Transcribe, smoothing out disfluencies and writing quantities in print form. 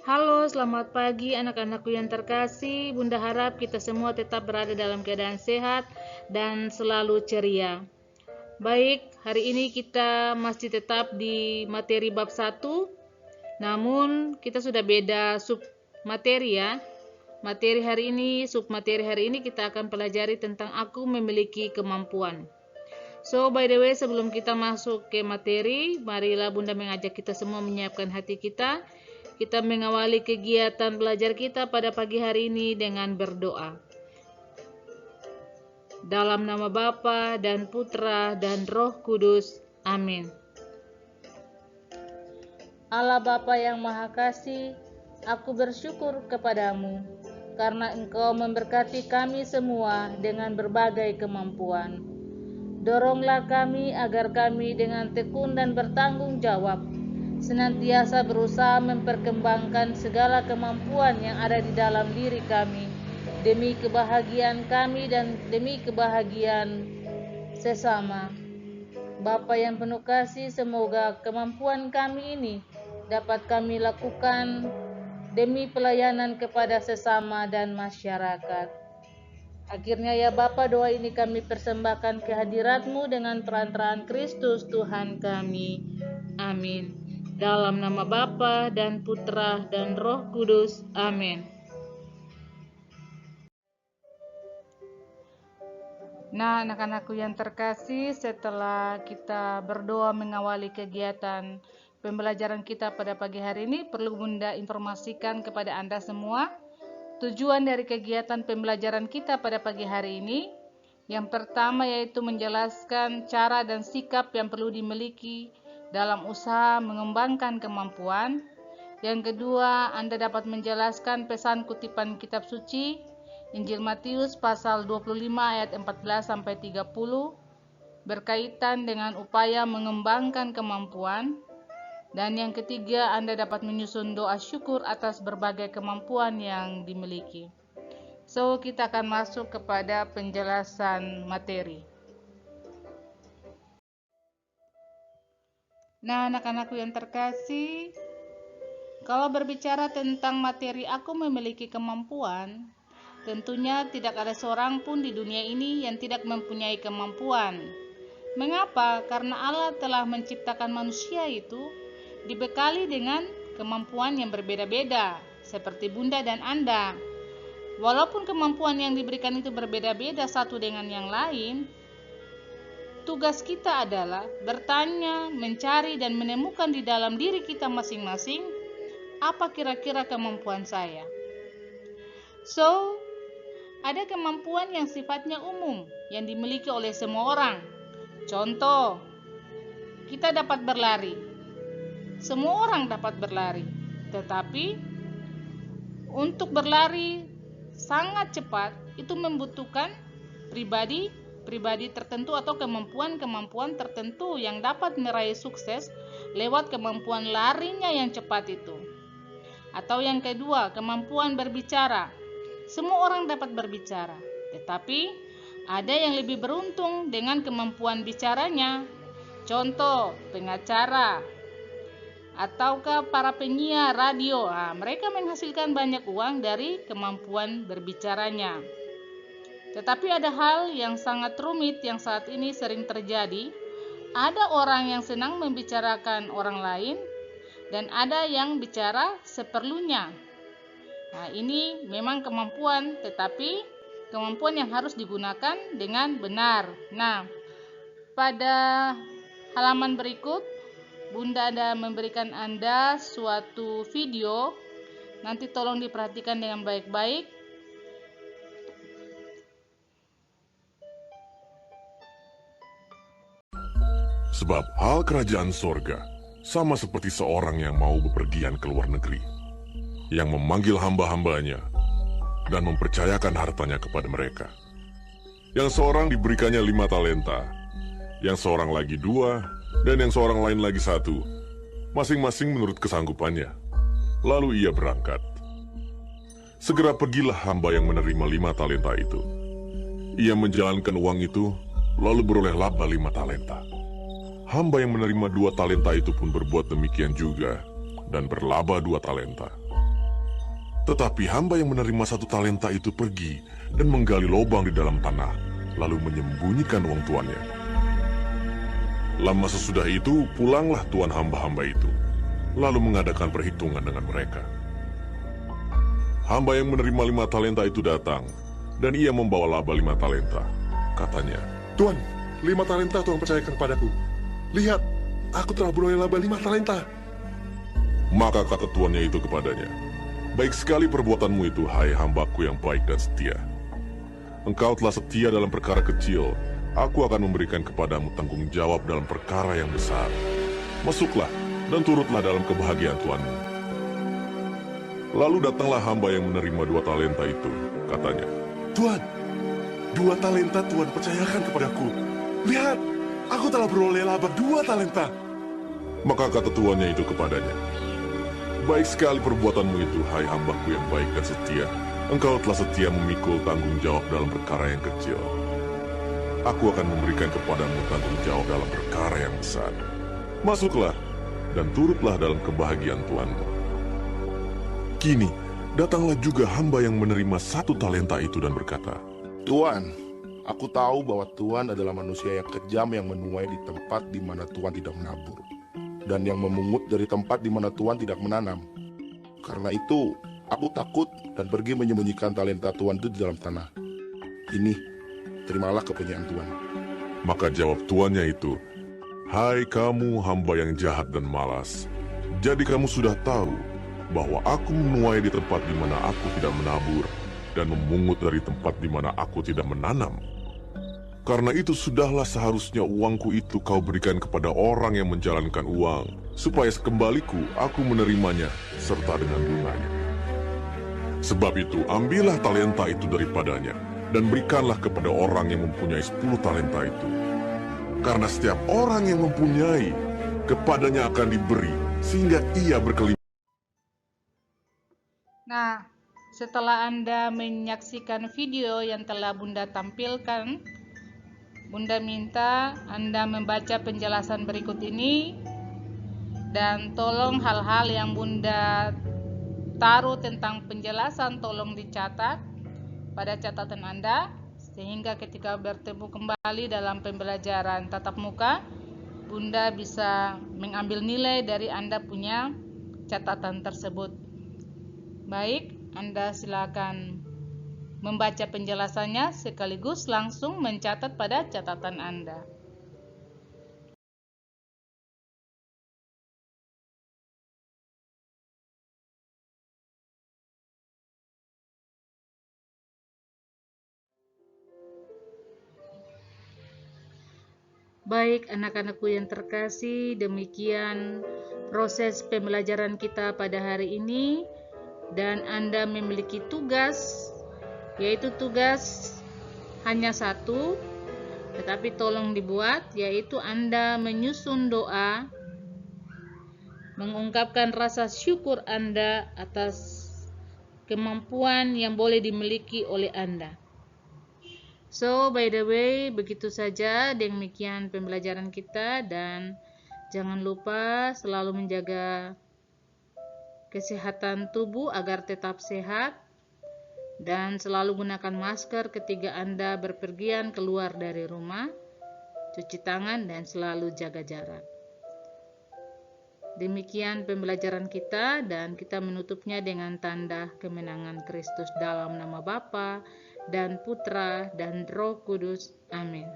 Halo, selamat pagi anak-anakku yang terkasih. Bunda harap kita semua tetap berada dalam keadaan sehat dan selalu ceria. Baik, hari ini kita masih tetap di materi bab 1. Namun kita sudah beda sub materi ya. Sub materi hari ini kita akan pelajari tentang aku memiliki kemampuan. So, by the way, sebelum kita masuk ke materi, marilah Bunda mengajak kita semua menyiapkan hati kita. Kita mengawali kegiatan belajar kita pada pagi hari ini dengan berdoa. Dalam nama Bapa dan Putra dan Roh Kudus. Amin. Allah Bapa yang Maha Kasih, aku bersyukur kepadamu karena Engkau memberkati kami semua dengan berbagai kemampuan. Doronglah kami agar kami dengan tekun dan bertanggung jawab senantiasa berusaha memperkembangkan segala kemampuan yang ada di dalam diri kami demi kebahagiaan kami dan demi kebahagiaan sesama. Bapa yang penuh kasih, semoga kemampuan kami ini dapat kami lakukan demi pelayanan kepada sesama dan masyarakat. Akhirnya ya Bapa, doa ini kami persembahkan kehadirat-Mu dengan perantaraan Kristus Tuhan kami. Amin. Dalam nama Bapa dan Putra dan Roh Kudus. Amin. Nah, anak-anakku yang terkasih, setelah kita berdoa mengawali kegiatan pembelajaran kita pada pagi hari ini, perlu Bunda informasikan kepada Anda semua tujuan dari kegiatan pembelajaran kita pada pagi hari ini. Yang pertama yaitu menjelaskan cara dan sikap yang perlu dimiliki dalam usaha mengembangkan kemampuan. Yang kedua, Anda dapat menjelaskan pesan kutipan kitab suci Injil Matius pasal 25 ayat 14-30 berkaitan dengan upaya mengembangkan kemampuan. Dan yang ketiga, Anda dapat menyusun doa syukur atas berbagai kemampuan yang dimiliki. So, kita akan masuk kepada penjelasan materi. Nah, anak-anakku yang terkasih, kalau berbicara tentang materi aku memiliki kemampuan, tentunya tidak ada seorang pun di dunia ini yang tidak mempunyai kemampuan. Mengapa? Karena Allah telah menciptakan manusia itu dibekali dengan kemampuan yang berbeda-beda, seperti Bunda dan Anda. Walaupun kemampuan yang diberikan itu berbeda-beda satu dengan yang lain, tugas kita adalah bertanya, mencari, dan menemukan di dalam diri kita masing-masing apa kira-kira kemampuan saya. So, ada kemampuan yang sifatnya umum yang dimiliki oleh semua orang. Contoh, kita dapat berlari. Semua orang dapat berlari, tetapi untuk berlari sangat cepat itu membutuhkan pribadi tertentu atau kemampuan tertentu yang dapat meraih sukses lewat kemampuan larinya yang cepat itu. Atau yang kedua, kemampuan berbicara. Semua orang dapat berbicara, tetapi ada yang lebih beruntung dengan kemampuan bicaranya. Contoh, pengacara ataukah para penyiar radio. Mereka menghasilkan banyak uang dari kemampuan berbicaranya. Tetapi ada hal yang sangat rumit yang saat ini sering terjadi. Ada orang yang senang membicarakan orang lain dan ada yang bicara seperlunya. Ini memang kemampuan, tetapi kemampuan yang harus digunakan dengan benar. Pada halaman berikut, Bunda ada memberikan Anda suatu video. Nanti tolong diperhatikan dengan baik-baik. Sebab hal kerajaan sorga sama seperti seorang yang mau bepergian ke luar negeri, yang memanggil hamba-hambanya dan mempercayakan hartanya kepada mereka. Yang seorang diberikannya 5 talenta, yang seorang lagi 2, dan yang seorang lain lagi 1, masing-masing menurut kesanggupannya. Lalu ia berangkat. Segera pergilah hamba yang menerima 5 talenta itu. Ia menjalankan uang itu, lalu beroleh laba 5 talenta. Hamba yang menerima 2 talenta itu pun berbuat demikian juga, dan berlaba 2 talenta. Tetapi hamba yang menerima 1 talenta itu pergi dan menggali lubang di dalam tanah, lalu menyembunyikan uang tuannya. Lama sesudah itu, pulanglah tuan hamba-hamba itu, lalu mengadakan perhitungan dengan mereka. Hamba yang menerima 5 talenta itu datang, dan ia membawa laba 5 talenta. Katanya, Tuan, 5 talenta Tuhan percayakan kepadaku. Lihat, aku telah beroleh laba 5 talenta. maka kata tuannya itu kepadanya, baik sekali perbuatanmu itu, hai hambaku yang baik dan setia. Engkau telah setia dalam perkara kecil, aku akan memberikan kepadamu tanggung jawab dalam perkara yang besar. Masuklah dan turutlah dalam kebahagiaan tuanmu. Lalu datanglah hamba yang menerima 2 talenta itu, katanya, Tuan, 2 talenta Tuhan percayakan kepadaku. Lihat, aku telah beroleh laba 2 talenta. maka kata tuannya itu kepadanya, baik sekali perbuatanmu itu, hai hambaku yang baik dan setia. Engkau telah setia memikul tanggung jawab dalam perkara yang kecil. Aku akan memberikan kepadamu tanggung jawab dalam perkara yang besar. Masuklah dan turutlah dalam kebahagiaan tuanmu. Kini, datanglah juga hamba yang menerima 1 talenta itu dan berkata, Tuan, aku tahu bahwa Tuhan adalah manusia yang kejam yang menuai di tempat di mana Tuhan tidak menabur, dan yang memungut dari tempat di mana Tuhan tidak menanam. Karena itu, aku takut dan pergi menyembunyikan talenta Tuhan itu di dalam tanah. Ini, terimalah kepunyaan Tuhan. Maka jawab tuannya itu, hai kamu hamba yang jahat dan malas. Jadi kamu sudah tahu bahwa aku menuai di tempat di mana aku tidak menabur dan memungut dari tempat di mana aku tidak menanam. Karena itu sudahlah seharusnya uangku itu kau berikan kepada orang yang menjalankan uang, supaya sekembaliku aku menerimanya serta dengan bunganya. Sebab itu ambillah talenta itu daripadanya dan berikanlah kepada orang yang mempunyai 10 talenta itu. Karena setiap orang yang mempunyai, kepadanya akan diberi, sehingga ia berkelimpahan. Nah, setelah Anda menyaksikan video yang telah Bunda tampilkan, Bunda minta Anda membaca penjelasan berikut ini dan tolong hal-hal yang Bunda taruh tentang penjelasan tolong dicatat pada catatan Anda, sehingga ketika bertemu kembali dalam pembelajaran tatap muka, Bunda bisa mengambil nilai dari Anda punya catatan tersebut. Baik, Anda silakan membaca penjelasannya sekaligus langsung mencatat pada catatan Anda. Baik, anak-anakku yang terkasih, demikian proses pembelajaran kita pada hari ini, dan Anda memiliki tugas, yaitu tugas hanya 1, tetapi tolong dibuat, yaitu Anda menyusun doa, mengungkapkan rasa syukur Anda atas kemampuan yang boleh dimiliki oleh Anda. So, by the way, begitu saja demikian pembelajaran kita, dan jangan lupa selalu menjaga kesehatan tubuh agar tetap sehat, dan selalu gunakan masker ketika Anda berpergian keluar dari rumah, cuci tangan, dan selalu jaga jarak. Demikian pembelajaran kita, dan kita menutupnya dengan tanda kemenangan Kristus dalam nama Bapa dan Putra dan Roh Kudus. Amin.